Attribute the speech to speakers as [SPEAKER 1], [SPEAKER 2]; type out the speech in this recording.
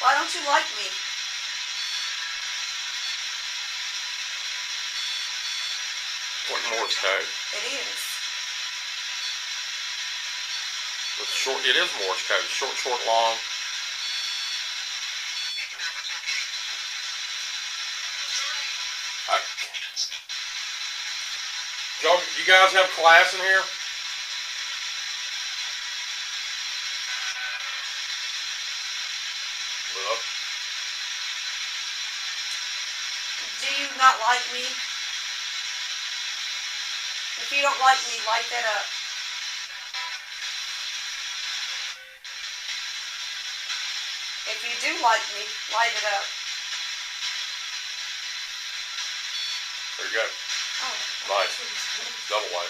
[SPEAKER 1] Why don't you like me?
[SPEAKER 2] What Morse code?
[SPEAKER 1] It is.
[SPEAKER 2] It's short. It is Morse code. Short, short, long. You guys have class in here? Look.
[SPEAKER 1] Do you not like me? If you don't like me, light that up. If you do like me, light it up.
[SPEAKER 2] There you go.
[SPEAKER 1] Oh,
[SPEAKER 2] Nice. Double light.